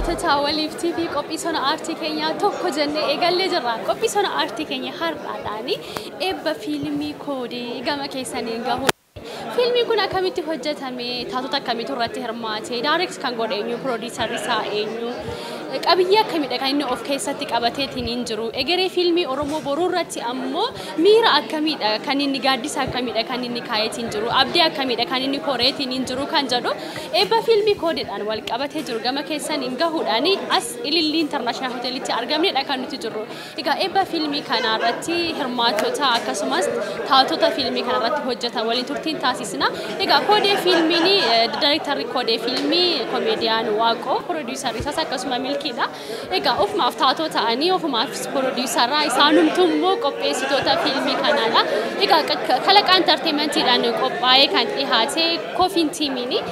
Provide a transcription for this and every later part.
daawwattoota waliif TV qophii sona aartii keenyaa tokko jennee eegallee jirra. Qophii sona aartii keenya har'aadhaani eebba fiilmii koodee gama keessaniin gahu. Fiilmiin kun akkamitti hojjetame? Taatota akkamitti irratti hirmaate? Direct kan godhe eenyu? Producer isaa eenyu? Qabiyyee akkamidha kan inni of keessatti qabateetiin hin jiru. Egeree fiilmii Oromoo boruu irratti ammoo miira akkamidha kan inni gaaddisa akkamidha kan inni kaayetiin jiru. Abdii akkamidha kan inni koreetiin hin jiru kan jedhu eebba fiilmii koodeedhaan wal qabatee jiru gama keessaniin gahuudhaan as Ilillii International Hotelitti argamnedha kan nuti jirru. Egaa eebba fiilmii kana irratti hirmaattota akkasumas taatota fiilmii kana irratti hojjetan waliin turtiin taasisna. Egaa koodee fiilmiin directorri koodee fiilmii komeediyaan Waaqoo producer isaas akkasuma milkiidha. Egaa ofumaaf taatoo ta'anii ofumaaf produceraa isaanumtummoo qopheessitoota fiilmii kanaadha. Egaa kalaqa entertainmentiidhaan qophaa'ee kan dhihaate Kofiin tiimiin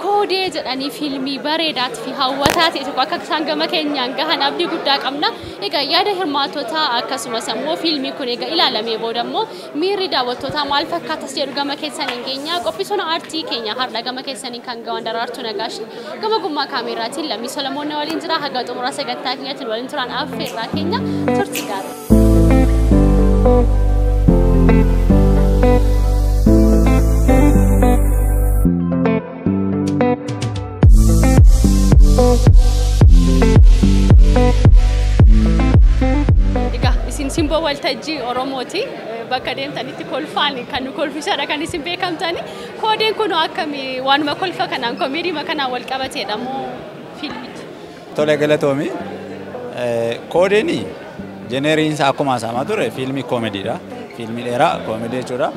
koodee jedhanii fiilmii bareedaa fi hawwataa ta'e tokko akka isaan gama keenyaan gahan abdii guddaa qabna. Egaa yaada hirmaattota akkasumas ammoo fiilmii kun egaa ilaalamee booda ammoo miirri daawwattootaa maal fakkaatas jedhu gama keessaniin keenya qophii sona aartii keenya har'a gama keessaniin kan gawan Daraartuu Nagaash gama gummaa kaameraatiin Lammii Solomoon waliin jira. Haga xumura sagantaa keenyatti waliin turaan affeerraa keenya turtii gaarii. Simboo waltajjii Oromooti bakka deemtanitti kolfaan kan nu kolfisaadha kan isin beekamtani. Koodeen kun akkamii waanuma kolfa kanaan komeedii kanaan wal qabateedha moo fiilmichi? Tole galatoomi. Koodeen jeneeriinsa akkuma isaamaa ture fiilmii koomeediidha. Fiilmii dheeraa koomeedii jechuudha.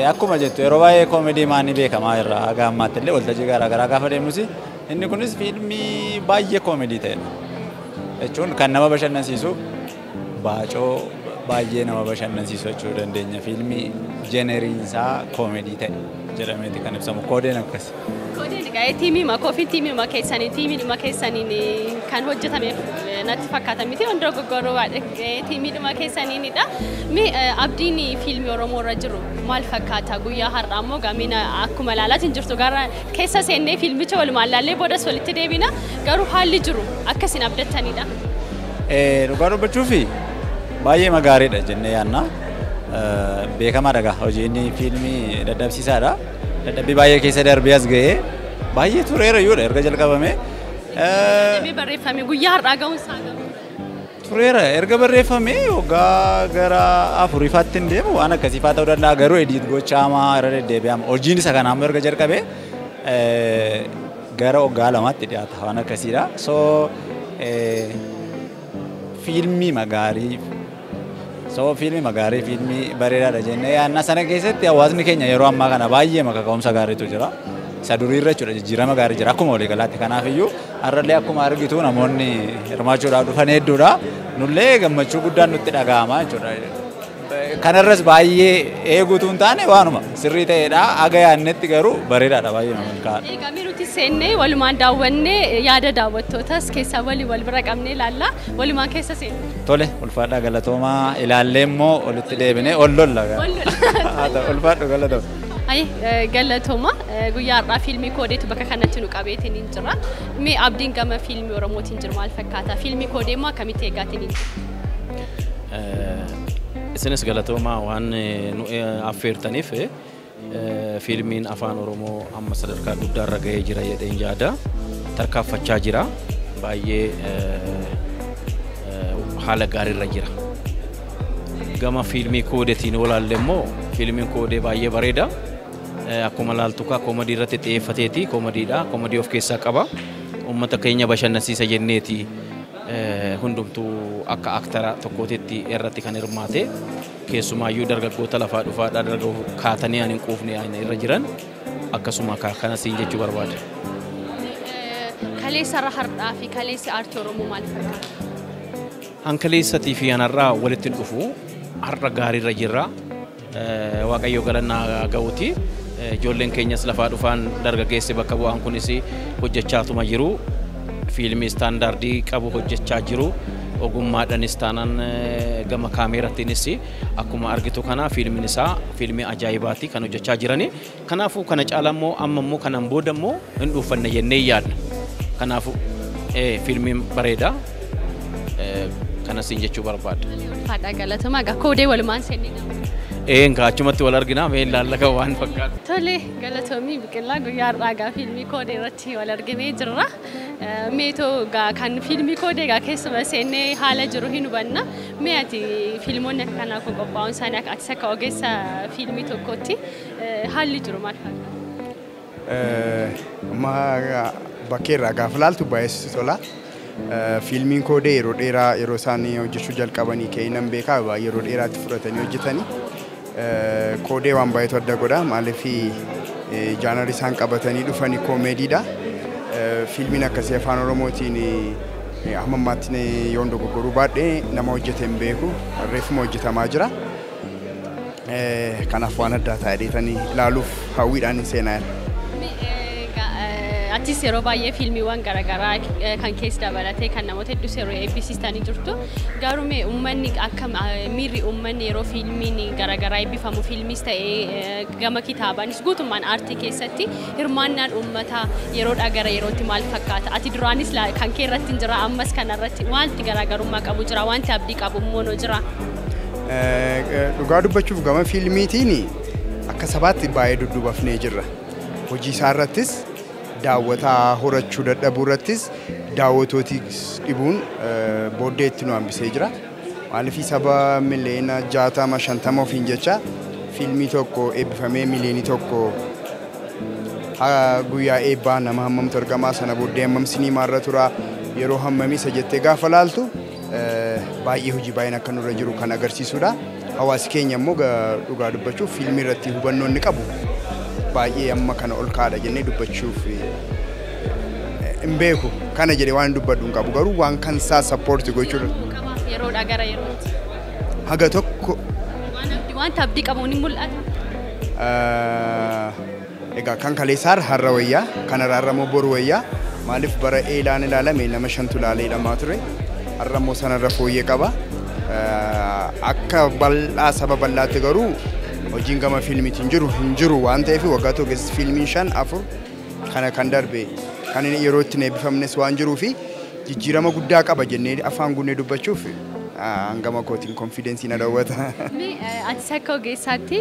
Akkuma jettu yeroo baay'ee koomeedii maanii beekamaa irraa haga ammaatti illee waltajjii garaagaraa gaafa deemnus inni kunis fiilmii baay'ee koomeedii ta'edha. Jechuun kan nama bashannansiisu baacoo baay'ee nama bashannansiisu jechuu dandeenya. Fiilmii jeneeriinsaa koomeedii ta'e jedhameeti kan ibsamu. Koodeen akkasi. Koodeen egaa tiimii Kofiin tiimii keessanii tiimiidhuma keessaniin kan hojjetameef natti fakkaata miti hunda goggoroo tiimiidhuma keessaniinidha. Abdiin fiilmii Oromoo irra jiru maal fakkaata guyyaa har'aa ammoo gaamina akkuma ilaalaatiin jirtu gara keessa seennee fiilmicha walumaan ilaallee boodas walitti deebina garuu haalli jiru akkasiin abdattanidha. Dhugaa dubbachuufi baay'ee magaariidha jennee yaadna. Beekamaadha gaa hojiin fiilmii dadhabsiisaadha. Dadhabbii baay'ee keessa darbee as ga'ee baay'ee tureera iyyuudha erga jalqabame. Barreeffame guyyaa har'aa ga'uun isaa gamu. Tureera erga barreeffame waggaa gara afuriifaatti hin deemu waan akkasii fa'aa ta'uu danda'a garuu ediit gochaamaa irra deddeebi'ama. Hojiin isa kanaa ammoo erga jalqabee gara waggaa lamaatti dhiyaata waan akkasiidha. Fiilmii magaarii fiilmii bareedaadha jennee yaadna. Sana keessatti hawaasni keenya yeroo ammaa kana baay'ee makaka'umsa gaariitu jira. Isa duriirra jechuudha jijjiirama gaarii jira akkuma walii galaatti. Kanaaf iyyuu har'allee akkuma argitu namoonni hirmaachuudhaaf dhufan hedduudha. Nullee gammachuu guddaan nutti dhaga'ama jechuudha. Kanarras baay'ee eeguutu hin taane waanuma sirrii ta'edha. Aga yaadnetti garuu bareedaadha baay'ee malkaadha. Egaa nuti seennee walumaan daawwannee yaada daawwattootas keessaa wal bira qabnee ilaalla. Walumaan keessa seenne. Tole ulfaadhaa galatoomaa ilaallee immoo walitti deebinee ollolla. Ulfaadhu galatooma. Galatooma guyyaa har'aa fiilmii koodeetu bakka kanatti nu qabeetiin hin jira. Mee abdiin gama fiilmii Oromootiin jiru maal fakkaata? Fiilmii koodee immoo akkamitti eegaatiin hin jiru? Isinis galatoomaa waan nu affeertaniif fiilmiin afaan Oromoo amma sadarkaa guddaarra ga'ee jira jedheen yaada. Tarkaanfachaa jira. Baay'ee haala gaariirra jira. Gama fiilmii koodeetiin olaalle immoo fiilmiin koodee baay'ee bareeda. Akkuma laaltukaa koomedii irratti xiyyeeffateeti. Koomediidha. Koomedii of keessaa qaba. Uummata keenya bashannansiisa jenneeti. Hundumtuu akka aktara tokkootitti irratti kan hirmaate keessumaayyuu dargaggoota lafaa dhufaadhaa dargaggoota kaatanii ani hin quufne irra jiran akkasuma kanasiin jechuu barbaada. Kaleessa har'aa fi kaleessi aartii Oromoo maal fakkaata? Kaleessatii fi anarraa walitti dhufu har'a gaariirra jirra. Waaqayyo galannaa ga'uuti. Ijoolleen keenyas lafaa dhufaan dargaggeessi bakka bu'aan kunis hojjechaatuma jiru. Fiilmii istaandaardii qabu hojjechaa jiru. Ogummaadhaanis taanaan gama kaameeraattiinis akkuma argitu kana fiilmiin isaa fiilmii ajaa'ibaati kan hojjechaa jirani. Kanaafuu kana caalaa immoo amma immoo kanaan booda immoo hin dhuunfanne jennee yaadna. Kanaafuu Filmiin bareeda. Kanas hin jechuu barbaada. Faadhaa galatoomaa egaa koodee walumaan seenni Egaa achumatti wal argina mee ilaallaka waan fakkaatu. Tole galatoomii biqilaa guyyaa har'aa egaa fiilmii koodee irratti wal arginee jirra. Meetoo egaa kan fiilmii koodee egaa keessuma seennee haala jiru hin hubanna. Mee ati fiilmoonni akka kanaa kun qophaa'uun isaanii atis akka ogeessa fiilmii tokkotti haalli jiru maal fakkaata? Amma bakkeerraa gaafa laaltu baay'ee tola. Fiilmiin koodee yeroo dheeraa yeroo isaan hojjechuu jalqabanii ka'inaan beekaa yeroo dheeraatti fudhatanii hojjetanii koodee waan baay'eetu adda godha maaliif jaanar isaan qabatanii dhufanii koomeediidha. Fiilmiin akkasii afaan oromootiin amma ammaatti yoon dogoggoruu baadhee nama hojjete hin beeku reeffuma hojjetamaa jira. Kanaaf waan addaa ta'ee ilaaluuf hawwiidhaan seenaa jira. Atis yeroo baay'ee fiilmiiwwan garaagaraa kan keessa dabalatee kan namoota hedduus yeroo eebbisiistanii jirtu. Garuu mee uummanni akka miirri uummanni yeroo fiilmiin garaagaraa eebbifamu fiilmiis ta'ee gama kitaabaanis guutummaan aartii keessatti hirmaannaan uummataa yeroodhaa gara yerootti maal fakkaata? Ati duraanis kan kee irratti hin jira ammas kanarratti wanti garaagarummaa qabu jira wanti abdii qabu immoo jira. Dhugaa dubbachuuf gama fiilmiitiin akka sabaatti baay'ee dudduubafnee jirra. Hojii isaa irrattis daawwataa horachuu dadhabuu irrattis daawwatootis dhibuun booddee itti nu hambisee jira. Maaliif saba miliyoona 60-50 ofiin jecha fiilmii tokko eebbifamee miliyoonii tokko guyyaa eebbaa nama hammamtu argamaa sana booddee hammam siniimaa irra tura yeroo hammamii isa jettee gaafa laaltu baay'ee hojii baay'een akka nurra jiru kan agarsiisudha. Hawaasi keenya immoo dhugaa dubbachuuf fiilmii irratti hubannoo inni qabu baay'ee amma kana ol kaadha jennee dubbachuuf hin beeku. Kana jedhee waan dubbadhu hin qabu garuu waan kan isaa sappoorti gochuudha. Yeroodhaa gara yerootti. Haga tokko. Wanta abdii qabuun ni mul'ata. Egaa kan kaleessaar har'a wayyaa kan araaramoo boru wayyaa maaliif bara eelaan ilaalame nama 5tu ilaalee hidhamaa ture. Har'a immoo sanarra fooyyee qaba. Akka bal'aa saba bal'aatti garuu hojiin gama fiilmiitiin hin jiru waan ta'eef waggaa tokko keessatti fiilmiin 5-4 kana kan darbe kan yeroo itti eebbifamnes waan jiruu fi jijjiirama guddaa qaba jennee afaan gunnee dubbachuuf hangama kootiin konfidensiin adawwata. Atis akka ogeessaatti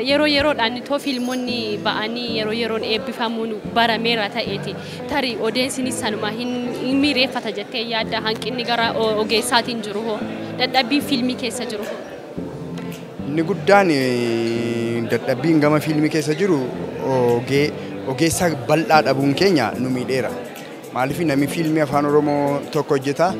yeroo yeroodhaan itoo fiilmonni ba'anii yeroo yeroon eebbifamuun barameera ta'eeti tarii odeessinis sanuma hin miireeffata jettee yaadda hanqinni gara ogeessaatiin jiru hoo dadhabbii fiilmii keessa jiru hoo? Inni guddaan dadhabbiin gama fiilmii keessa jiru ogeessa bal'aa dhabuun keenya nu miidheera. Maaliif namni fiilmii afaan oromoo tokko hojjeta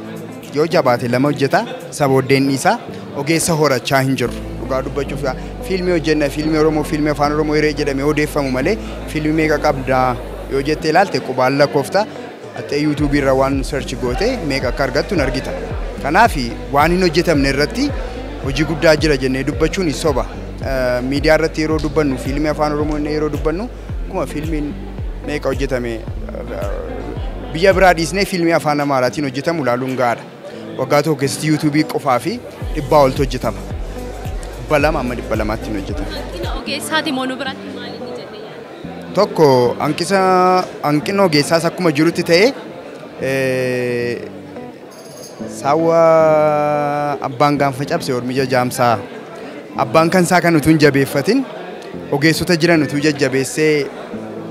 yoo jabaate 2 hojjeta sabooddeen isaa ogeessa horachaa hin jiru. Dhugaa dubbachuuf fiilmii hojjenna fiilmii oromoo fiilmii afaan oromoo yeroo jedhame odeeffamu malee fiilmii meeqa qabda yoo jettee ilaalte qubaan lakkoofta attee yuutuubii irra waan search goote meeqa akka argattu hin argita. Kanaaf waan hin hojjetamne irratti hojii guddaa jira jennee dubbachuun soba. Miidiyaa irratti yeroo dubbannu fiilmii afaan oromoo yeroo dubbannu akkuma fiilmiin meeqa hojjetame biyya biraa dhiisnee fiilmii afaan amaaraatiin hojjetamu ilaaluun gaadha. Waggaa tokko keessatti yuutuubii qofaa fi 100 oltu hojjetama. 200 amma 200tti hojjetama. Hanqina ogeessaati moo nu biratti maaliin jettee yaadda? Tokko hanqina ogeessaas akkuma jirutti ta'ee saawwa abbaan gaanfa cabse ormija jaamsaa abbaan kan isaa kan utuu hin jabeeffatin ogeessota jiran utuu jajjabeessee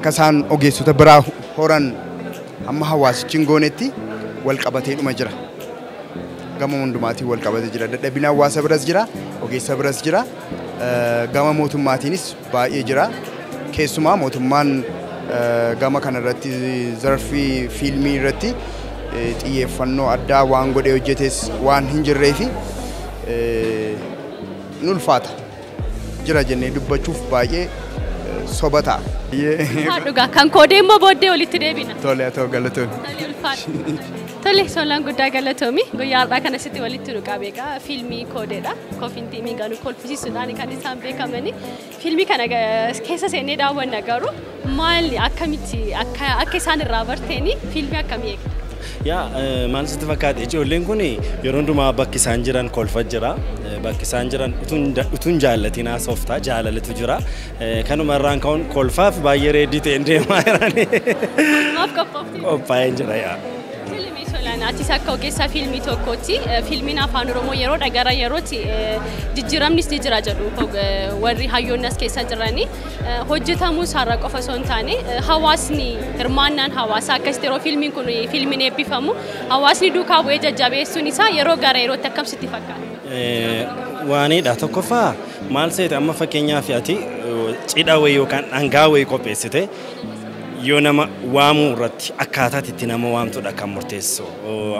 kasaan ogeessota biraa horan amma hawaasichi hin goonetti wal qabatee dhuma jira. Gama hundumaatiin wal qabatee jira. Dadhabbiin hawaasa biras jira, ogeessa biras jira. Gama mootummaatiinis baay'ee jira. Keessumaa mootummaan gama kanarratti zarfii fiilmii irratti xiyyeeffannoo addaa waan godhee hojjetes waan hin jirree fi nu ulfaata. Jira jennee dubbachuuf baay'ee soba ta'a. Dhugaa kan koodee immoo booddee walitti deebina. Tole haa ta'u galatoomii. Tole solaan guddaa galatoomii guyyaa har'aa kana sitti walitti dhugaa beekaa fiilmii koodeedha. Koofiin tiimii ganuu kolfisiisuudhaan kan isaan beekamani. Fiilmii kana keessa seenee daawwanna garuu maali akkamitti akka isaan irraa barteeni fiilmii akkamii eegda? Maal sitti fakkaate ijoolleen kun yeroo hundumaa bakki isaan jiran kolfa jira. Bakki isaan jiran utuun jaallatiin haasoftaa jaalalatu jira. Kanuma irraan ka'uun kolfaaf baay'ee reeddii ta'een deemaa jirani. Maaf qophoofti? Qophaa'een jira yaa. Ayaan ati akka ogeessa fiilmii tokkotti fiilmiin afaan Oromoo yeroo dhagara yerootti jijjiiramnis ni jira jedhu warri hayyoonnas keessa jiranii hojjetamuu isaarra qofa osoo hin taane hawaasni hirmaannaan hawaasaa akkasitti yeroo fiilmiin kun fiilmiin eebbifamu hawaasni duukaa bu'ee jajjabeessuun isaa yeroo gara yerootti akkamitti fakkaata? Waanidha tokkoffaa maal seete amma fakkeenyaaf ati cidha wayii yookaan dhangaa wayii qopheessite yoo nama waamuu irratti akkaataatti itti nama waamtudha kan murteessu.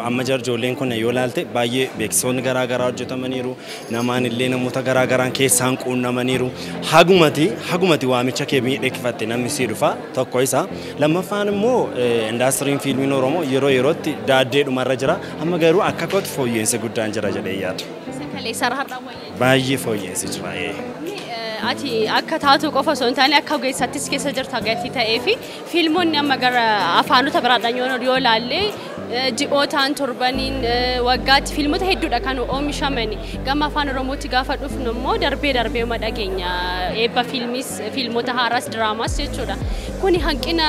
Amma ijoolleen kun yoo ilaalte baay'ee beeksisoonni garaagaraa hojjetamaniiru namaan illee namoota garaagaraan keessaan quunnamaniiru hagumati waamicha kee miidhagfatte namni sii dhufa tokko isa lammaffaan immoo indaastiriin fiilmiin Oromoo yeroo yerootti daaddee dhumarra jira amma garuu akka kootti fooyyeensi guddaan jira jedhee yaada. Baay'ee fooyyeensi jira. Ati akka taatu qofa osoo hin taane akka ogeessattis keessa jirta gatii ta'ee fi fiilmonni amma gara afaanota biraadhaan yoo ilaalle ji'ootaan torbaniin waggaatti fiilmota hedduudha kan oomishamani gama afaan Oromootti gaafa dhufnu immoo darbee dhageenya eebba fiilmota haaraas diraamaas jechuudha. Kuni hanqina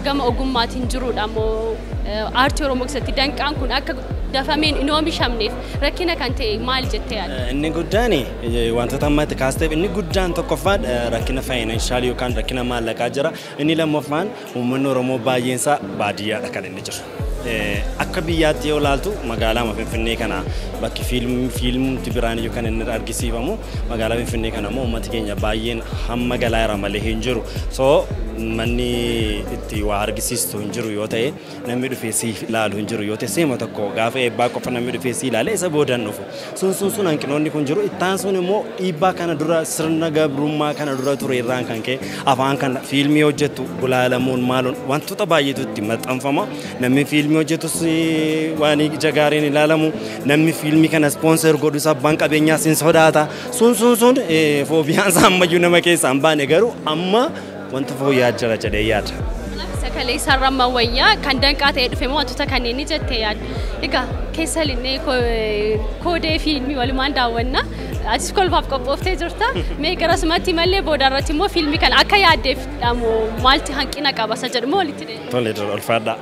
gama ogummaatiin jiruudha ammoo aartii Oromoo keessatti danqaan kun akka dafameen hin oomishamneef rakkina kan ta'e maal jettee yaadda? Inni guddaan wantoota ammatti kaasteef inni guddaan tokkoffaan rakkina faayinaanshaal yookaan rakkina maallaqaa jira. Inni lammaffaan uummanni Oromoo baay'eensaa baadiyyaadha kan inni jiru. Akka biyyaatti yoo ilaaltu magaalaa Finfinnee kana bakki fiilmumti biraan yookaan inni argisiifamu magaalaa Finfinnee kana immoo uummati keenya baay'een hamma galaa irra malee hin jiru. So manni itti waa argisiistu hin jiru yoo ta'e namni dhufee si ilaalu hin jiru yoo ta'e seema tokko gaafa eebbaa qofa namni dhufee si ilaale isa boodaan dhufu. Sun hanqinoonni kun jiru ittaan sun immoo dhiibbaa kana dura sirna gabrummaa kana dura ture irraan kan ka'e afaan kana fiilmii hojjettu gulaalamuun maaluun wantoota baay'eetu itti maxxanfama namni fiilmii hojjetus waan ija gaariin ilaalamu namni fiilmii kana ispoonser godhus abbaan qabeenyaa sin sodaata sun foobiyaan isaa ammayyuu nama keessaa hin baane garuu amma wanta fooyya'aa jira jedhee yaada. Sakalee sararama wayyaa kan danqaa ta'ee dhufe wantoota kanneen ni jettee yaadda. Egaa keessa linnee koodee fiilmii walumaan daawwanna. Atis kolfaaf qophooftee jirta. Mee garasumatti malee boodarratti immoo fiilmii kana akka yaaddeef maalti hanqina qaba isa jedhu moo walitti deema? Tole ulfaadha.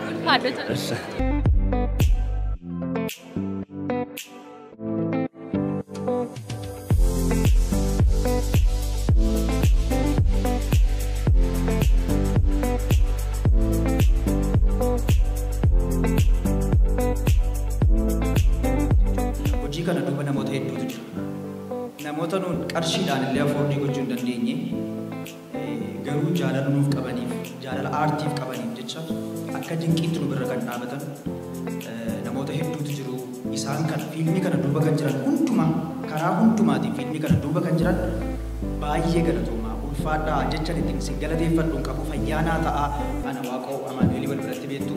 Kana duuba namoota hedduutu jira. Namoota nuun qarshiidhaan illee afoorrii gochuu hin dandeenye garuu jaalala nuuf qabaniif jaalala aartiif qabaniif jecha akka dinqiitti nu bira kan dhaabatan namoota hedduutu jiru. Isaan kan fiilmii kana duuba kan jiran hundumaa karaa hundumaatiin fiilmii kana duuba kan jiran baay'ee galatoomaa ulfaadhaa jechan ittiin si galateeffadhuun qabu fayyaanaa ta'a ana waaqoo amaanu'eelii wal biratti beektu.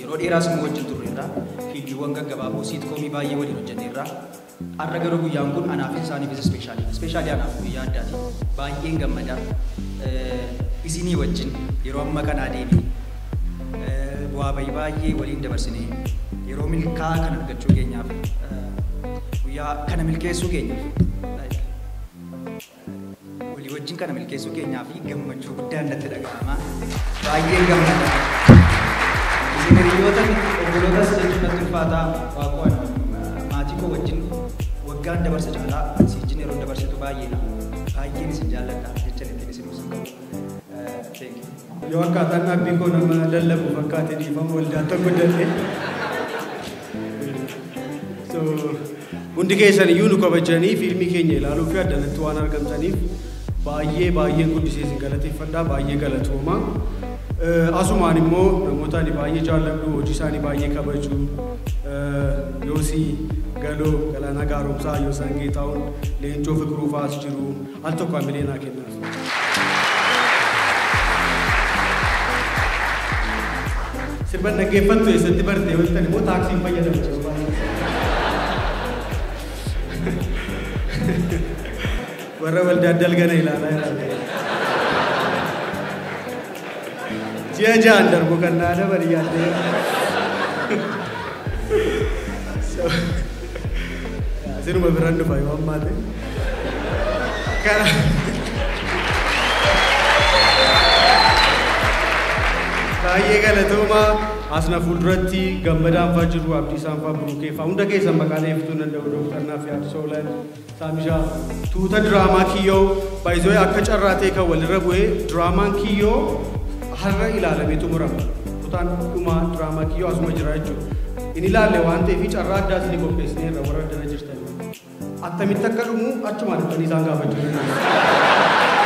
Yeroo dheeraas immoo wajjin turreerra fiilmiiwwan gaggabaaboo siitkoomii baay'ee waliin hojjenneerra har'a garuu guyyaan kun anaafis isaaniifis ispeeshaalii anaaf guyyaa addaati baay'een gammada isinii wajjin yeroo amma kanaa deemee bu'aa baay'ee waliin dabarsinee yeroo milkaa'aa kan argachuu keenyaaf guyyaa kana milkeessuu keenyaaf walii wajjin kana milkeessuu keenyaaf gammachuu guddaan natti dhaga'ama baay'een gammada. Hiriyoota obboloota jechuun natti ulfaataa waaqoon maatii koo wajjin waggaan dabarsa caalaa si wajjin yeroo dabarsitu baay'een isin jaalladha jechan ittiin isin usun qabu. Yoo akkaataan dhaabbii koo nama lallabu fakkaate dhiifama waldaa tokko dandee. Hundi keessan iyyuu nu kabajanii fiilmii keenya ilaaluu fi addanatti waan argamtaniif baay'een guddisee isin galateeffadhaa baay'ee galatooma. Asumaan immoo namoota ani baay'ee jaalladhu hojii isaanii baay'ee kabaju Yoosii Galoo Galaanaa Gaaromsaa Yoosaan Geetaawun Leencoo Fiqiruu fa'aas jiru al tokko hamilee naa kennaaf. Sirba dhaggeeffattu eessatti bartee walitti immoo taaksiin fayyadamu jiru warra waldaa dalgana ilaalaa jira. Ji'a ja'an darbu kan naa dabali yaadde. Siruma biraan dhufa yoo ammaa ta'e. Baay'ee galatooma. asna fuulduratti gammadaan fa'aa jiru abdiisaan fa'aa burukee fa'aa hunda keessan maqaalee ibsuun danda'u Dooktar Naafi Addisoolan Saamishaa tuuta diraamaa kiyyoo baay'isoo akka carraatee kan walirra bu'ee diraamaan kiyyoo har'a ilaalamee xumurama kutaan dhumaa diraamaa kiyyoo asuma jira jechuudha. Inni ilaalle waan ta'eef carraa addaas ni qopheessine irra warra addana jirtan. Attamitti akka dhumu achumaan dhufanii isaan gaafachuu danda'u.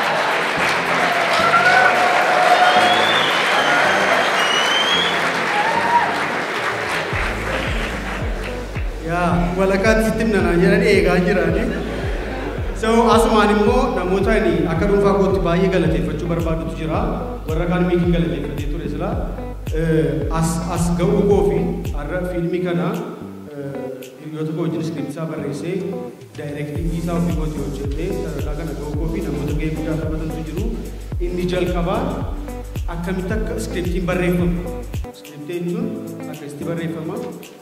Walakkaatti sitti himnanaa jedhanii eegaa jirani. So asumaan immoo namoota inni akka dhuunfaa kootti baay'ee galateeffachuu barbaadutu jira. Warra kaan miikiin galateeffatee ture sila. As ga'uu koo fi har'a fiilmii kana hiriyoota koo wajjin iskiriiptii isaa barreessee daayirektiingii isaa ofii kootii hojjetee sadarkaa kana ga'uu koo fi namoota gahee guddaa taphatantu jiru. Inni jalqabaa akkamitti akka iskiriiptiin barreeffamu. Iskiriiptiin jechuun akkasitti barreeffama,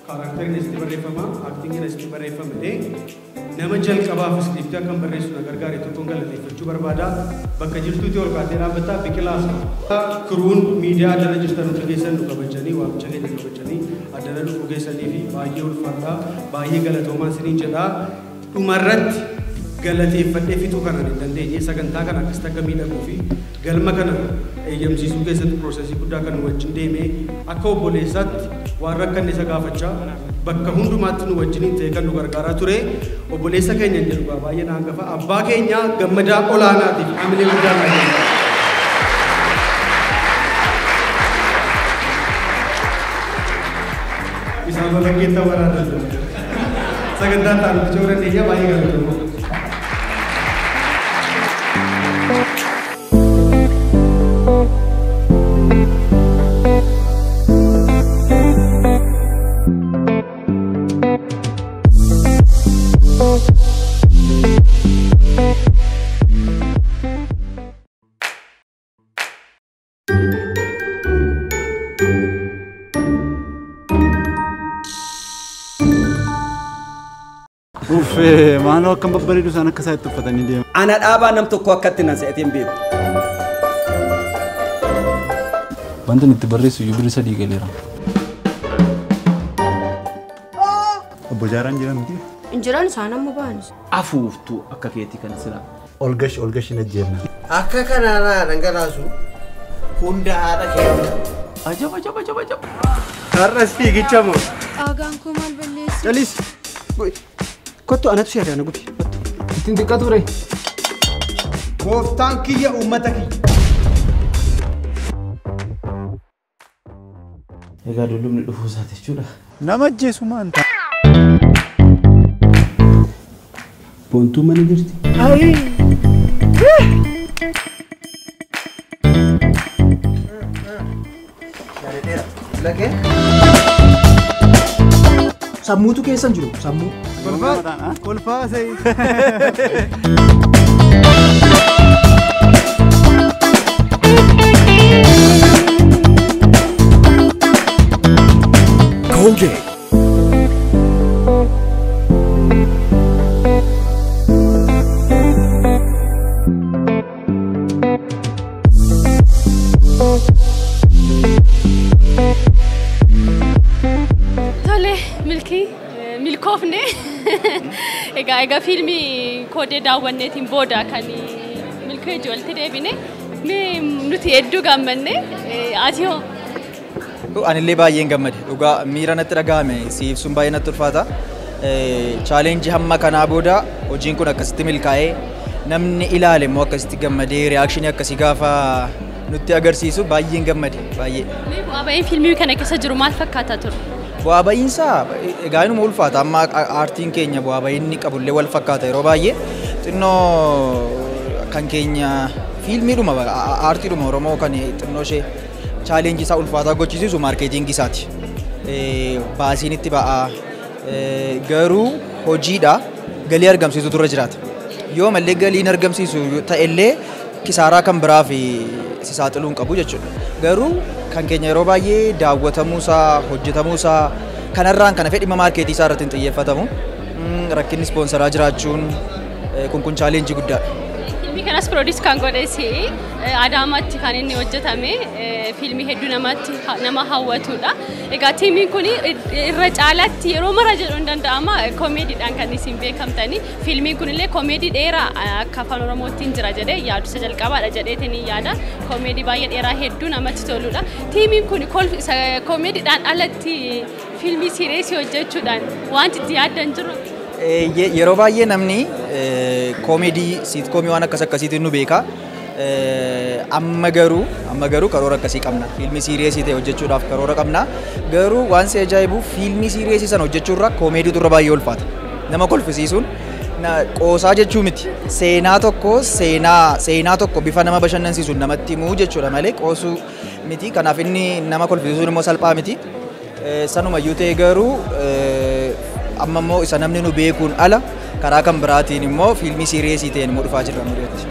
kaaraakteriin asitti barreeffama, aktiingiin asitti barreeffamee nama jalqabaaf iskiriiptii akkam barreessu na gargaare tokkoon galateeffachuu barbaada. Bakka jirtuutti ol kaatee dhaabbataa biqilaas. Kiruun miidiyaa addana jirtan hundi keessan nu kabajanii waamicha keenya kabajanii addana dhufu keessanii fi baay'ee ulfaadhaa baay'ee galatoomaa isiniin jedhaa. Dhumarratti galateeffadhee fixuu kana hin dandeenye sagantaa kana akkasitti akka miidhaguu fi galma kana eeyyamsiisuu keessatti piroosesii guddaa kan nu wajjin deemee akka obboleessaatti waan rakkanne isa gaafachaa bakka hundumaatti nu wajjin ta'ee kan nu gargaaraa ture obboleessa keenya jedhu baay'ee na hangafa abbaa keenya gammadaa olaanaatiif hamilee guddaa na kenna. Isaan bakkeetta waraana sagantaan taa'an bichoo dandeenya baay'ee galatoomaa. Maaloo akkam babbareedu isaan akka isaa itti uffatanii deemu. Ana dhaabaa nam tokko akkatti nan se'ateen beeku. Wanta itti barreessu iyyuu birri sadii galeera. Obbo Jaaraan jiran miti? Injiraan isaan amma ba'anis. Afuuftuu akka keetii kan silaa. Olgash hin ajjeerna. Akka kanaanaa dhangalaasu hunda haadha keenya. Ajab. Har'as fiigicha moo? Aagaan koo maal balleessi? Jalis. Kottu anatu si yaadana gubi. Ittiin xiqqaa ture. Gooftaan kiyya uummata kiyya. Egaa dullumni dhufuu isaati jechuudha. Nama ajjeesu maan ta'a. Boontuu mana jirti. Sammuutu keessan jiru, sammuu. Kolfaa sa'i. Colgate. milkoofne egaa fiilmii koodee daawwanneetiin booda kan milkoo ijoollee deebine nuti hedduu gammanne ati hoo? Anillee baay'een gammade dhugaa miira natti dhagahame si ibsuun baay'ee natti ulfaata. Chaaleenjii hamma kanaa booda hojiin kun akkasitti milkaa'ee namni ilaale immoo akkasitti gammadee reaakshinii akkasii gaafa nutti agarsiisu baay'een gammade baay'ee. Bu'aa ba'iin fiilmii kana keessa jiru maal fakkaata ture? Bu'aa ba'iinsaa egaa inuma ulfaata amma aartiin keenya bu'aa ba'iinni qabullee wal fakkaata yeroo baay'ee xinnoo kan keenya fiilmiidhuma aartiidhuma Oromoo kan xinnoo ishee chaaleenjii isaa ulfaataa gochisiisu maarkeetingii isaati. Baasiin itti ba'aa garuu hojiidha galii argamsiisu turre jiraata. Yoo mallee galiin argamsiisu ta'ellee kisaaraa kan biraa fi si saaxiluun qabu jechuudha. Garuu kan keenya yeroo baay'ee daawwatamuusaa hojjetamuusaa kanarraan kana fedhima maarkeetii isaa irratti xiyyeeffatamu rakkinni ispoonsaraa jiraachuun kun chaaleenjii guddaadha. Filmii kanas produce kan godhesi Adaamaatti kan inni hojjetame filmii hedduu nama hawwatudha. Egaa tiimiin kun irra caalaatti yeroo mara jedhuun danda'ama koomeediidhaan kan isin beekamtani. Filmiin kun illee koomeedii dheeraa akka afaan Oromootiin jira jedhee yaadsa jalqabaadha jedheetiin yaada. Koomeedii baay'ee dheeraa hedduu namatti toludha. Tiimiin kun koomeediidhaan alatti filmii siireesii hojjechuudhaan wanti itti yaaddan jiru. Yeroo baay'ee namni koomedii siitkoomii waan akkasiitiin nu beeka. Amma garuu karoora akkasii qabna. Fiilmii siireesii ta'e hojjechuudhaaf karoora qabna. Garuu waan si ajaa'ibu fiilmii siireesii sana hojjechuurra koomeediitu irra baay'ee ulfaata. Nama kolfisiisuun qoosaa jechuu miti. Seenaa tokko bifa nama bashannansiisuun namatti himuu jechuudha malee qoosuu miti. Kanaaf inni nama kolfisiisuun immoo salphaa miti. Sanumayyuu ta'e garuu amma immoo isa namni nu beekuun ala karaa kan biraatiin immoo fiilmii siireesii ta'een immoo dhufaa jirra nuti.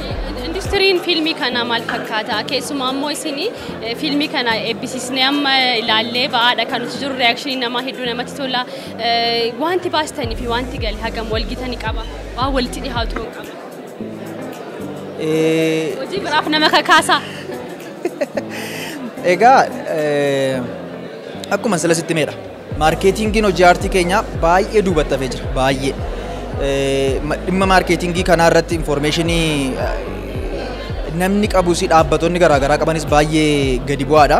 Industiriin fiilmii kana maal fakkaata? Keessumaa immoo isin fiilmii kana eebbisiisnee amma ilaallee ba'aadha kan nuti jiru reakshinii namaa hedduu namatti tola. Wanti baastanii fi wanti galee hagam walgitanii qaba? Waan walitti dhiyaatu qaba? Hojii biraaf nama kakaasaa? Egaa akkuma sila sitti meedha. Maarkeetingiin hojii aartii keenya baay'ee duubatti hafee jira. Baay'ee. Dhimma maarkeetingii kanaa irratti infoormeeshinii namni qabus dhaabbatonni garaagaraa qabanis baay'ee gadi bu'aadha.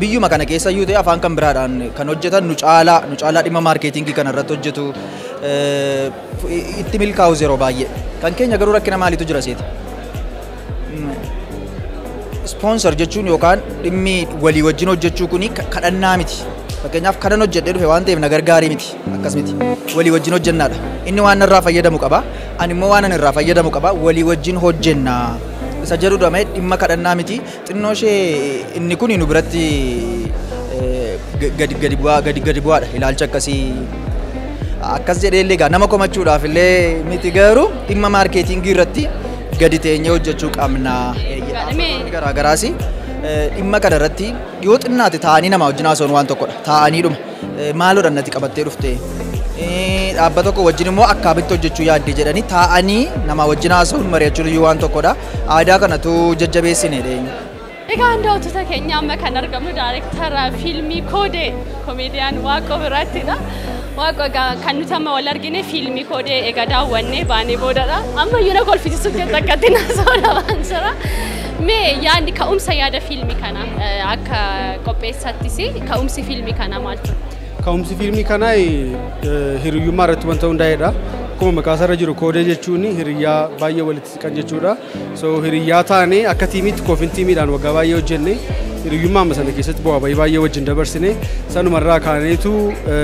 Biyyuma kana keessa iyyuu ta'e afaan kan biraadhaan kan hojjetan nu caalaa dhimma maarkeetingii kana irratti hojjetu itti milkaa'u yeroo baay'ee. Kan keenya garuu rakkina maaliitu jira seeti? Sponsor jechuun yookaan dhimmi walii wajjin hojjechuu kuni kadhannaa miti. Fakkeenyaaf kanan hojjedhee dhufe waan ta'eef na gargaarii miti. Akkas miti. Walii wajjin hojjennaadha. Inni waan irraa fayyadamu qaba. Ani immoo waan irraa fayyadamu qaba. Walii wajjin hojjenna. Isa jedhudha mee dhimma kadhannaa miti. Xinnoo ishee inni kun nu biratti gadi bu'aadha. Ilaalcha akkasii akkas jedhee illee nama komachuudhaaf illee miti garuu dhimma maarkeetingii irratti gadi teenyee hojjechuu qabna. Garaagaraas dhimma kana irratti yoo xinnaate taa'anii nama wajjin haasa'uun waan tokkodha. Taa'aniidhuma maaloodha natti qabattee dhufte dhaabbata tokko wajjin immoo akkamitti hojjechuu yaadde jedhanii taa'anii nama wajjin haasa'uun mari'achuun iyyuu waan tokkodha. Aadaa kanatu jajjabeessine. Egaa handaa'ootota keenya amma kan argamu daayirektara fiilmii Koodee komeediyaan Waaqoo birattidha. Waaqoo kan nuti amma wal argine fiilmii Koodee egaa daawwannee baanee boodadha. Amma iyyuu na kolfisiisuuf jecha akkatti naasa'uudha waan jira. Mee yaadni ka'umsa yaada fiilmii kana akka qopheessattis ka'umsi fiilmii kana maal ture? Ka'umsi fiilmii kana hiriyyummaa irratti wanta hundaa'edha. Akkuma maqaa isaarra jiru Koodee jechuun hiriyyaa baay'ee walitti siqan jechuudha. So hiriyyaa taanee akka tiimiitti koofin tiimiidhaan waggaa baay'ee hojjenne hiriyyummaa amma sana keessatti bu'aa baay'ee wajjin dabarsine sanumarraa kaaneetu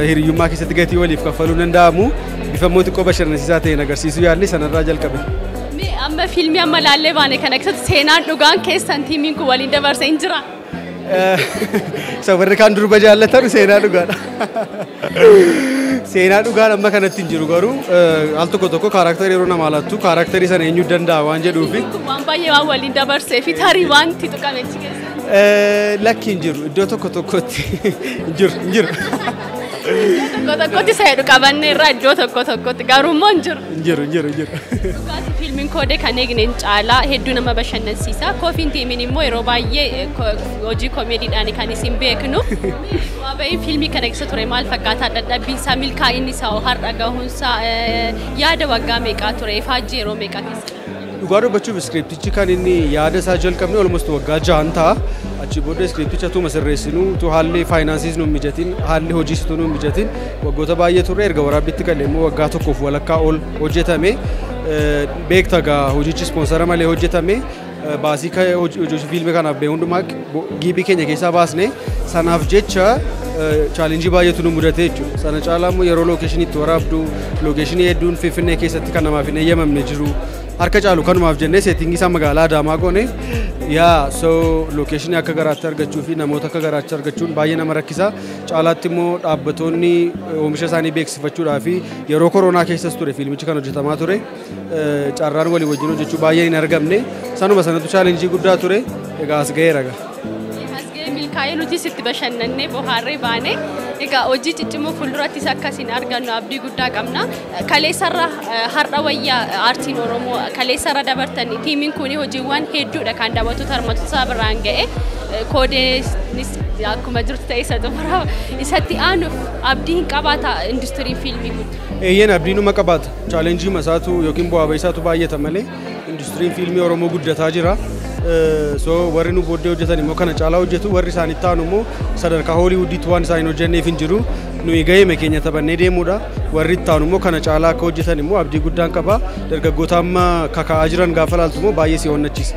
hiriyyummaa keessatti gatii waliif kaffaluu danda'amu bifa immoo xiqqoo bashannansiisaa ta'een agarsiisuu yaalli sanarraa jalqabe. Amma fiilmii amma laallee baane kana keessatti seenaan dhugaan keessan tiimiin kun waliin dabarse hin jira. Isa warri kaan durba jaallatan seenaa dhugaadha. Seenaa dhugaan amma kanatti hin jiru garuu al tokko kaaraakterii yeroo nama laattu kaaraakterii sana eenyu danda'a waan jedhuufi. Waan baay'ee waan waliin dabarsee fi tarii wanti tuqame achi keessa. Lakki hin jiru iddoo tokkotti hin jiru. Iddoo tokkotti seedu qabanne irraa iddoo tokkotti garuu immoo hin jiru. Hin jiru. Dhugaati fiilmiin Koodee kan eegneen caalaa hedduu nama bashannansiisa. Koofiin tiimiin immoo yeroo baay'ee hojii koomeediidhaan kan isin beeknu. Waa ba'ii fiilmii kana keessa ture maal fakkaata dadhabbii isaa milkaa'inni isaa har'a gahuunsaa yaada waggaa meeqaa ture ifaajjii yeroo meeqaa keessa? Dhugaa dubbachuuf iskiriptichi kan inni yaada isaa jalqabne olmost waggaa 6 ta'a. Achi booda iskiripticha tuma sirreessinu tu haalli faayinaansiis nu mijatin haalli hojiisitu nu mijatin waggoota baay'ee turre erga waraabbitti galee immoo waggaa tokkoof walakkaa ol hojjetame beekta gaa hojichi ispoonsara malee hojjetame baasii hojii fiilmii kanaaf ba'e hundumaa giibii keenya keessaa baasne sanaaf jecha chaalenjii baay'eetu nu mudate jechuudha. Sana caalaa immoo yeroo lookeeshinii itti waraabdu lookeeshinii hedduun Finfinnee keessatti kan namaaf hin eeyyamamne jiru. Harka caalu kanumaaf jennee seetingii isaa magaalaa Adaamaa goone so lookeeshinii akka garaatti argachuu fi namoota akka garaatti argachuun baay'ee nama rakkisa. Caalaatti immoo dhaabbattoonni oomisha isaanii beeksifachuudhaa fi yeroo koronaa keessas ture fiilmichi kan hojjetamaa ture carraan walii wajjin hojjechuu baay'ee hin argamne sanuma sanatu chaalenjii guddaa ture egaa as ga'eera. milkaa'ee nuti sitti bashannannee bohaarree baane egaa hojii ciccimoo fuuldurattis akkasiin argannu abdii guddaa qabna. Kaleessarra har'a wayyaa aartiin Oromoo kaleessarra dabartanii tiimiin kun hojiiwwan hedduudha kan daawwattoota hirmaattotaa biraan ga'e koodeenis akkuma jirtu ta'e isa xumura isatti aanuuf abdii hin qabaata industirii fiilmii kun. Eeyyeen abdii numa qabaata. Chaalenjii masaatu yookiin bu'aa ba'isaatu baay'ata malee industiriin fiilmii Oromoo guddataa jira. So warri nu booddee hojjetan immoo kana caalaa hojjetu warri isaanitti aanu immoo sadarkaa Hooliwuudiitti waan isaan hojjenneef hin jiru. Nuyi gahee keenya taphannee deemuudha. Warri itti aanu immoo kana caalaa akka hojjetan immoo abdii guddaan qaba. Dargaggoota amma kaka'aa jiran gaafa laaltu immoo baay'ee si onnachiisa.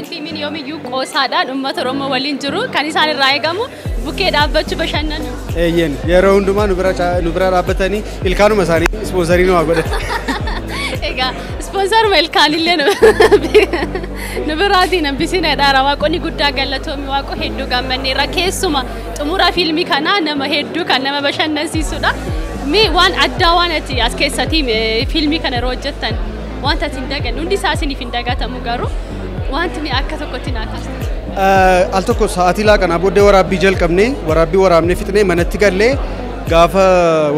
Fiilmiin yoomiyyuu qoosaadhaan uummata Oromoo waliin jiru kan isaan irraa eegamu bukkee dhaabbachuu bashannanu. Eeyyeen yeroo hundumaa nu bira dhaabbatanii ilkaanuma isaanii ispoonsarii nu haa godhan. Egaa ispoonsaruma ilkaanillee nu biraatiin hambisina dhaara waaqonni guddaa galatoomii waaqo hedduu gammanneerra keessuma xumura fiilmii kanaa nama hedduu kan nama bashannansiisudha. Mee waan addaa waan ati as keessatti fiilmii kana yeroo hojjettan wanta ati hin daganne hundi isaa isiniif hin dagatamu garuu wanti mee akka tokkotti naa kaasta. Al tokko sa'aatii laaqanaa booddee waraabbii jalqabnee waraabbii waraabnee fixnee manatti gallee gaafa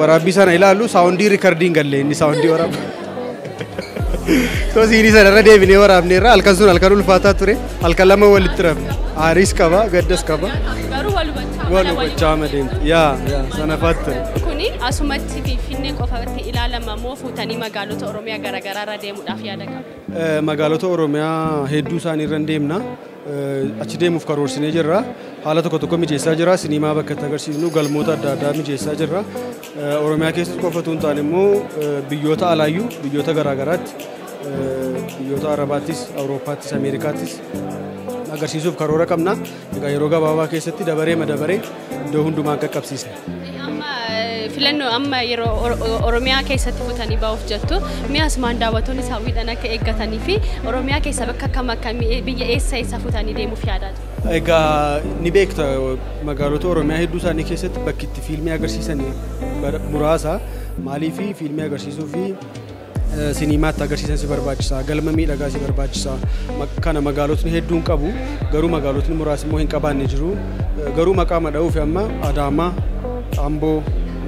waraabbii sana ilaallu saawundii riikardiin gallee inni saawundii waraabbii. So siinii sanarra deebinee waraabneerra halkan sun halkan ulfaataa ture halkan lama walitti rafne aariis qaba gaddas qaba. Garuu wal hubachaa madeemte yaa sana faatti. Kuni asumatti Finfinnee qofatti ilaalama moo fuutanii magaalota Oromiyaa garaagaraa irra deemuudhaaf yaada qabu? Magaalota Oromiyaa hedduu isaanii irra deemna. Achi deemuuf karoorsinee jirra. Haala tokko tokko mijeessaa jira. Siniimaa bakka itti agarsiisnu galmoota adda addaa mijeessaa jirra. Oromiyaa keessatti qofatu hin taane immoo biyyoota alaayyuu biyyoota garaagaraatti biyyoota Arabaattis, Awurooppaattis, Ameerikaattis agarsiisuuf karoora qabna. Egaa yeroo gabaabaa keessatti dabaree madabaree iddoo hundumaa qaqqabsiisna. Filannoo amma yeroo Oromiyaa keessatti fuutanii ba'uuf jettu mi'as maan daawwattoonni hawwiidhaan akka eeggatanii fi Oromiyaa keessa bakka akkam akkamii biyya eessa fuutanii deemuuf yaadaa jiru? Egaa ni beekta magaalota Oromiyaa hedduu isaanii keessatti bakki itti fiilmii agarsiisan muraasa maaliif fiilmii agarsiisuu fi siniimaatti agarsiisan si barbaachisa galma miidhagaa si barbaachisa kana magaalotni hedduun qabu garuu magaalotni muraasni immoo hin qabaanne jiru garuu maqaa mada'uuf amma Adaamaa, Amboo,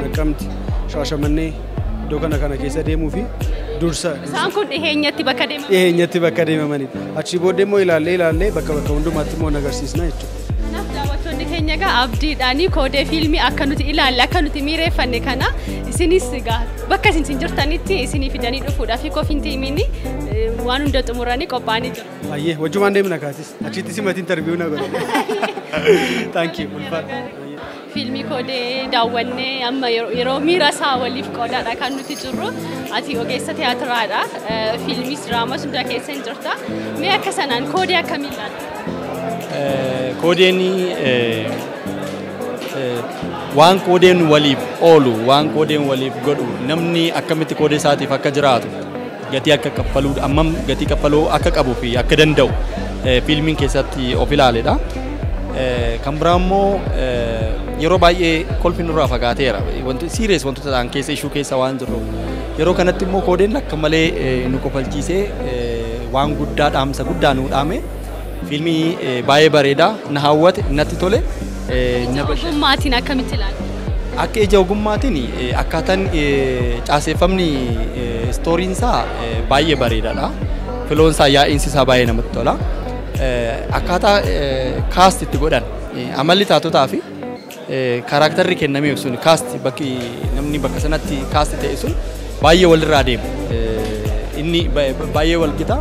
Naqqamti, Shaashamannee iddoo kana keessa deemuu fi dursa. Isaan kun dhiheenyatti bakka deemaman. Dhiheenyatti bakka deemamanidha. Achii booddee immoo ilaallee bakka hundumaatti immoo agarsiisna jechuudha. Kanaaf daawwattoonni keenya egaa abdiidhaanii koodee fiilmii akka nuti ilaalle akka nuti miireeffanne kana isinis egaa bakka isin jirtanitti isinii fidanii dhufuudhaaf kofiin tiimiin waan hunda xumuranii qophaa'anii jiru. Ayyee wajjumaan deemna kaatis achitti simati interviiyuu na godhe. Thank you. Fiilmii koodee daawwannee amma yeroo miira isaa waliif qoodaadha kan nuti jirru ati ogeessa tiyaatiraadha fiilmiis diraamas hunda keessa hin jirta mee akka sanaan koodee akkamiin laata? Koodeen waan koodeen waliif oolu waan koodeen waliif godhu namni akkamitti koodee isaatiif akka jiraatu gatii akka kaffaluu ammam gatii kaffaluu akka qabuu fi akka danda'u fiilmiin keessatti of ilaaledha. Kan biraa immoo yeroo baay'ee kolfi nurraa fagaateera wanti siiriyees wantoota ta'an keessa ishuu keessa waan jirru yeroo kanatti immoo koodeen akka malee nu kofalchiisee waan guddaa dhaamsa guddaa nu dhaame fiilmii baay'ee bareedaa na hawwate natti tole. Ogummaatiin akkamitti ilaalu? Akka ija ogummaatiin akkaataan caaseeffamni istooriinsaa baay'ee bareedaadha. Filoonsaa yaa'iinsi isaa baay'ee namatti tola. Akkaataa kaasti itti godhan amalli taatotaa fi kaaraaktarri kennamee sun kaasti bakki namni bakka sanatti kaasti ta'e sun baay'ee walirraa deemu. Inni baay'ee wal gita.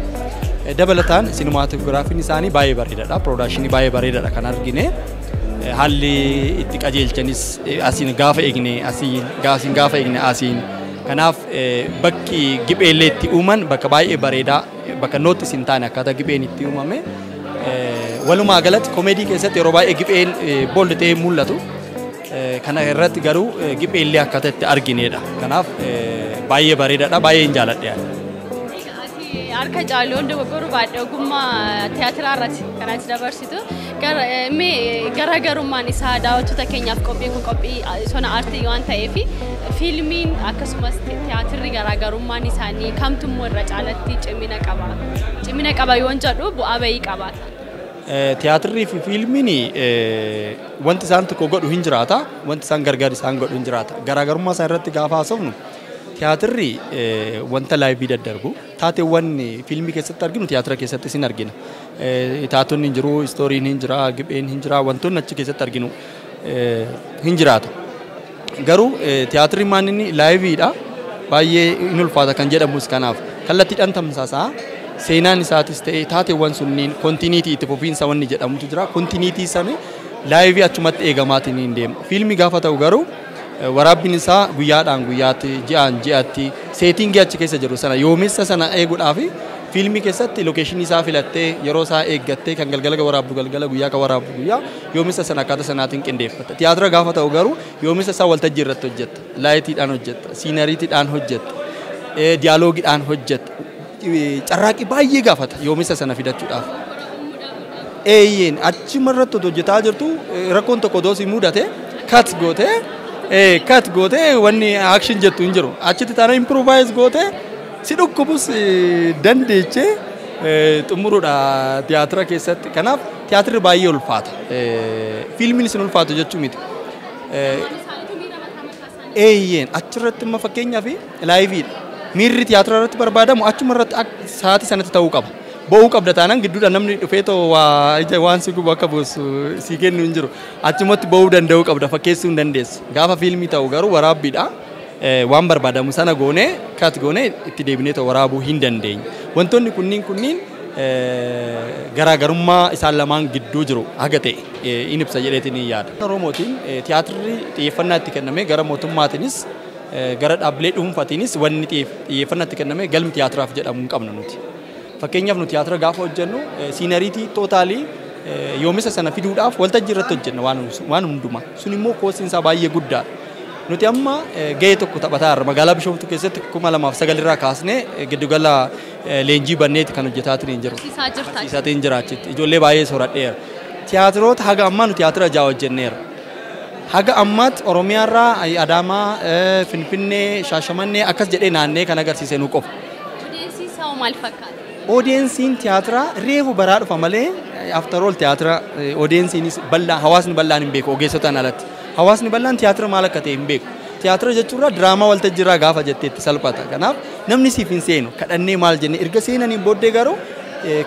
Dabalataan sinematograafiin isaanii baay'ee bareedaadha. Piroodakshinii baay'ee bareedaadha kan argine. Haalli itti qajeelchanis asiin gaafa eegne asiin gaafa eegne asiin. Kanaaf bakki gipheellee itti uuman bakka baay'ee bareedaa bakka nootti isin taane akkaataa gipheen itti uumame walumaa galatti komeedii keessatti yeroo baay'ee gipheen booldi ta'ee mul'atu kana irratti garuu gipheellee akkaataa itti arginedha. Kanaaf baay'ee bareedaadha baay'ee hin jaalladhe. Harka caaluun dogoggoruu baadhee ogummaa tiyaatiraa irratti kan ati dabarsitu garaagarummaan isaa daawwattoota keenyaaf qophii kun qophii sona aartii waan ta'eef fiilmiin akkasumas tiyaatirri garaagarummaan isaanii kamtummoo irra caalatti cimina qaba yoo jedhu bu'aa bahii qabaata. Tiyaatirrii fi fiilmiin wanti isaan tokko godhu hin jiraata, wanti isaan gargar isaan godhu hin jiraata. Garaagarummaa isaan irratti gaafa haasofnu tiyaatirri wanta laayivii daddarbu taateewwan fiilmii keessatti arginu tiyaatira keessatti isin argina. Taatonni hin jiru, istooriin hin jira, gipheen hin jira, wantoonni achi keessatti arginu hin jiraatu. Garuu tiyaatirri maaninni laayiviidha. Baay'ee hin ulfaata kan jedhamus kanaaf kallattiidhaan tamsaasaa seenaan isaatis ta'ee taateewwan sunniin kontiiniitii itti fufiinsa wanni jedhamutu jira. Kontiiniitii sana laayivii achumatti eegamaatiin hin deema. Fiilmii gaafa ta'u garuu waraabbiin isaa guyyaadhaan guyyaatti ji'aan ji'atti seetingii achi keessa jiru sana yoomessa sana eeguudhaaf fiilmii keessatti lookeeshinii isaa filattee yeroo isaa eeggattee kan galgala waraabdu galgala guyyaa kan waraabdu guyyaa yoomessa sana akkaataa sanaatiin qindeeffata. Tiyaatira gaafa ta'u garuu yoomessa isaa waltajjii irratti hojjetta, laayitiidhaan hojjetta, siinariitiidhaan hojjetta, diyaaloogiidhaan hojjetta. Carraaqii baay'ee gaafata yoomessa sana fidachuudhaaf. Eeyyeen achuma irratti hojjetaa jirtu rakkoon tokko doosii mudate kat gootee wanni akshin jettu hin jiru. Achitti taana improvise gootee si dhukkubus dandeechee xumuruudha tiyaatira keessatti. Kanaaf tiyaatirri baay'ee ulfaata. Fiilmiin isin ulfaatu jechuu miti. Eeyyeen achirratti amma fakkeenyaaf laayiviidha. Miirri tiyaatira irratti barbaadamu achuma irratti sa'aatii sanatti ta'uu qaba. Bo'uu qabda taanaan gidduudha namni dhufee too waan si gubu akka buusu si kennu hin jiru. Achumatti bo'uu danda'uu qabda fakkeessuu hin dandeessu. Gaafa fiilmii ta'u garuu waraabbiidha. Waan barbaadamu sana goonee kat goonee itti deebinee ta'u waraabuu hin dandeenye. Wantoonni kunniin garaagarummaa isaan lamaan gidduu jiru haga ta'e in ibsa jedheetiin hin yaada. Oromootiin tiyaatirri xiyyeeffannaa itti kennamee gara mootummaatiinis gara dhaabbilee dhuunfaatiinis wanni xiyyeeffannaa itti kennamee galmi tiyaatiraaf jedhamu hin qabnu nuti. Fakkeenyaaf nu tiyaatira gaafa hojjennu siinariitii tootaalii yoomessa sana fiduudhaaf waltajjii irratti hojjenna waan hundumaa. Sun immoo koostiin isaa baay'ee guddaadha. Nuti amma gahee tokko taphataa irra magaalaa Bishooftuu keessatti 2009 irraa kaasnee giddugala leenjii banneeti kan hojjetaatiin jiru. Barsiisaatiin jira achitti. Ijoollee baay'ee sooradheera. Tiyaatiroota haga ammaa nu tiyaatira ja'a hojjenneera. Haga ammaatti Oromiyaarraa Adaamaa, Finfinnee, Shaashamannee akkas jedhee naannee kan agarsiise nu qofa. Odeessiin isaa maal fakkaata? Odeensiin tiyaatiraa reefu baraa dhufa malee after all tiyaatira odeensiinis bal'aa hawaasni bal'aan hin beeku ogeessotaan alatti. Hawaasni bal'aan tiyaatira maal akka ta'e hin beeku. Tiyaatira jechuudha diraamaa waltajjiirraa gaafa jetteetti salphata. Kanaaf namni siif hin seenu kadhannee maal jenne erga seenanii booddee garuu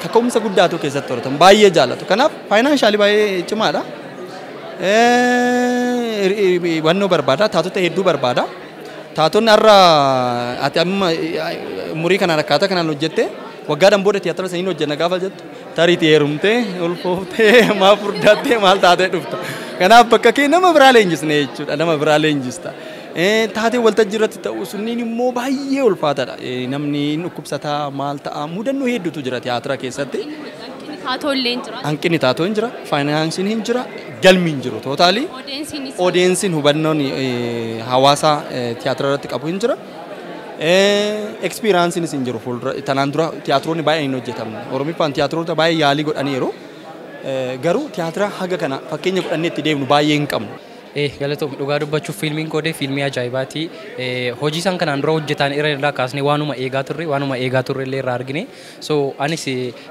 kaka'umsa guddaatu keessatti horatan baay'ee jaallatu. Kanaaf faayinaanshaali baay'ee cimaadha. Wannoo barbaada taatota hedduu barbaada. Taatonni har'a ati amma umurii kanaan akkaataa kanaan hojjette waggaadhaan booda tiyaatira saniin hojjenna gaafa jettu tariitii heerumtee ulfooftee maaf furdaattee maal taatee dhufta. Kanaaf bakka kee nama biraa leenjisne jechuudha nama biraa leenjista. Taatee waltajjii irratti ta'u sunniin immoo baay'ee ulfaataadha. Namni dhukkubsataa maal ta'a mudannoo hedduutu jira tiyaatira keessatti. Hanqinni taatoo hin jira, faayinaansiin hin jira, galmi hin jiru tootaalii. Odeensiin hubannoon hawaasaa tiyaatira irratti qabu hin jira. Ekspiriyaansiinis hin jiru fuuldura tanaan dura tiyaatiroonni baay'een hin hojjetamne. Oromiffaan tiyaatiroota baay'ee yaalii godhaniiru. Garuu tiyaatira haga kana fakkeenya godhannee itti deemnu baay'ee hin qabnu. Galatoomii dhugaa dubbachuuf fiilmiin koodee fiilmii ajaa'ibaati. Hojii isaan kanaan dura hojjetan irraa kaasnee waanuma eegaa turre illee irraa argine. So anis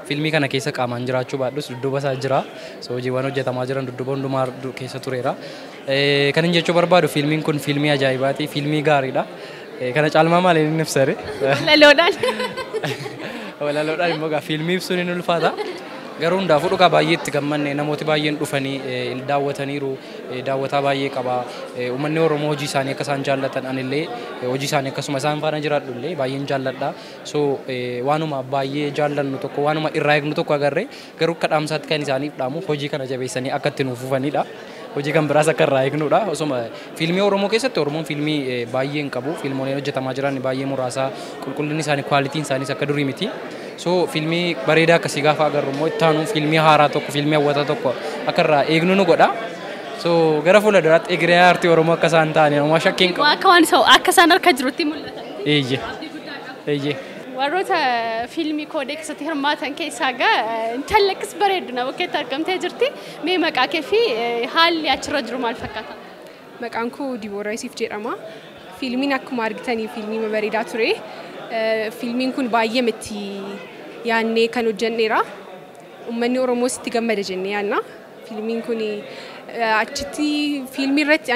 fiilmii kana keessa qaamaan jiraachuu baadhus dudduuba isaa jira. So hojiiwwan hojjetamaa jiran dudduuba hundumaa keessa tureera. Kan hin jechuu barbaadu fiilmiin kun fiilmii ajaa'ibaati, fiilmii gaariidha. Kana caalmaa maaliin hin ibsare? Walaloodhaan immoo fiilmii ibsuun hin ulfaata. Garuu hundaafuu dhugaa baay'ee itti gammanne namooti baay'een dhufanii daawwataniiru daawwataa baay'ee qaba. Uummanni Oromoo hojii isaanii akka isaan jaallatan anillee hojii isaanii akkasuma isaan faana jiraadhu illee baay'een jaalladha. So waanuma baay'ee jaallannu tokko waanuma irraa eegnu tokko agarre garuu akka dhaamsaatti kan isaaniif dhaamu hojii kana jabeessanii akka itti nuuf fufanidha. Hojii kan biraas akka irraa eegnudha. Osuma fiilmii Oromoo keessatti Oromoon fiilmii baay'een qabu. Fiilmooleen hojjetamaa jiran baay'ee muraasa. Qulqullinni isaanii kwaalitiin isaaniis akka durii miti. So fiilmii bareedaa akkasii gaafa agarru immoo itti aanu fiilmii haaraa tokko fiilmii hawwataa tokko akka irraa eegnu nu godha. So gara fuula duraatti egeree aartii Oromoo akka isaan ta'anii nama shakkiin qabu. Akka waan isa akka isaan harka jirutti mul'ata. Eeyyee. Warroota fiilmii koodee keessatti hirmaatan keessaa intallakkis bareedduna bakkeetti argamtee jirti. Mee maqaa kee fi haalli achirra jiru maal fakkaata? Maqaan koo Dibooraa Isiif jedhama. Fiilmiin akkuma argitanii fiilmii bareedaa ture. Fiilmiin kun baay'ee miti yaannee kan hojjenneera. uummanni Oromoos itti gammada jennee yaadna. Fiilmiin kun achitti fiilmii irratti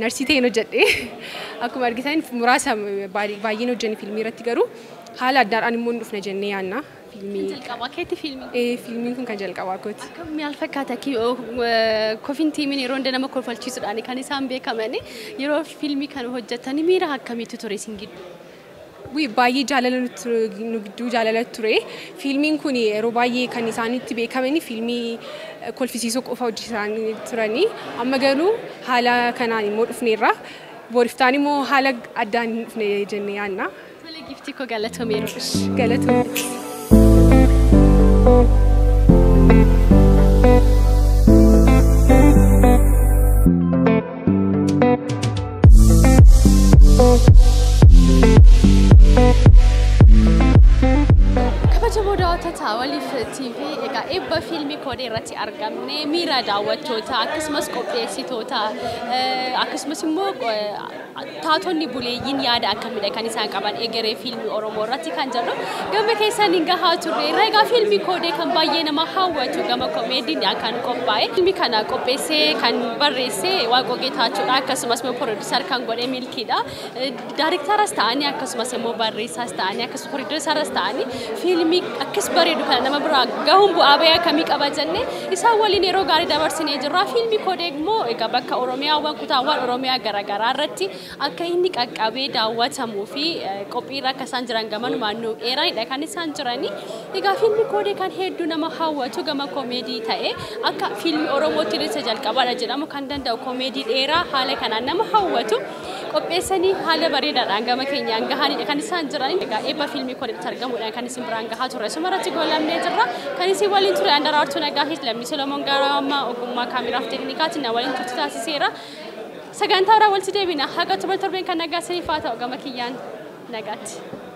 narsii ta'een hojjedhe. Akkuma argitan muraasa baay'een hojjenne fiilmii irratti garuu haala addaadhaan immoo hin dhufne jennee yaadna. Jalqabaa keetti fiilmiin? Fiilmiin kun kan jalqabaa kooti. Akkam maal fakkaata kofiin tiimiin yeroo hunda nama kolfalchiisuudhaan kan isaan beekaman yeroo fiilmii kana hojjetanii miira akkamiitu ture isin gidduu? Baay'ee jaalala nu gidduu jaalala ture. Fiilmiin kun yeroo baay'ee kan isaanitti beekaman fiilmii kolfisiisoo qofa hojjetan turanii. Amma garuu haala kanaan immoo dhufneerra. Booriftaan immoo haala addaan hin dhufne jennee yaadna. Tole giftii koo galatoomeera. Galatoomeera. Waliif TV egaa eebba fiilmii koodee irratti argamne miira daawwattoota akkasumas qopheessitoota akkasumas immoo taatonni buleeyyiin yaada akkamidha kan isaan qaban egeree fiilmii Oromoo irratti kan jedhu gama keessaniin gahaa turre egaa fiilmii koodee kan baay'ee nama hawwatu gama koomeediin kan qophaa'e fiilmii kana qopheessee kan barreesse Waaqoo Geetaachoodha akkasumas immoo pirooduuser kan godhe Milkiidha daayiriktaras ta'anii akkasumas immoo barreessaas ta'anii akkasumas pirooduuseras ta'anii fiilmii akkas bareedu kana nama biraa gahuun bu'aa bayii akkamii qaba jennee isaan waliin yeroo gaarii dabarsinee jirra. Fiilmii koodee immoo egaa bakka Oromiyaawwan kutaawwan Oromiyaa garaagaraa irratti akka inni qaqqabee daawwatamuu fi qophiirra akka isaan jiran gamanumaan nu dheeraadha kan isaan jiranii. Egaa fiilmii koodee kan hedduu nama hawwatu gama koomeedii ta'e akka fiilmii Oromootti isa jalqabaadha jedhamu kan danda'u koomeedii dheeraa haala kanaan nama hawwatu. Qopheessanii haala bareedaadhaan gama keenyaan gahaanidha kan isaan jiran. Egaa eebba fiilmii kodeetti argamuudhaan kan isin biraan gahaa turre sumarratti goolamnee jirra. Kan isin waliin ture Andaraartuu Nagaafi Lammii Solomoon Gaaramaa ogummaa kaameraaf teeknikaatiin na waliin turte taasiseera. Sagantaa irraa walitti deebina haga torbeen kan nagaasaniif haa ta'u gama kiyyaan nagaatti.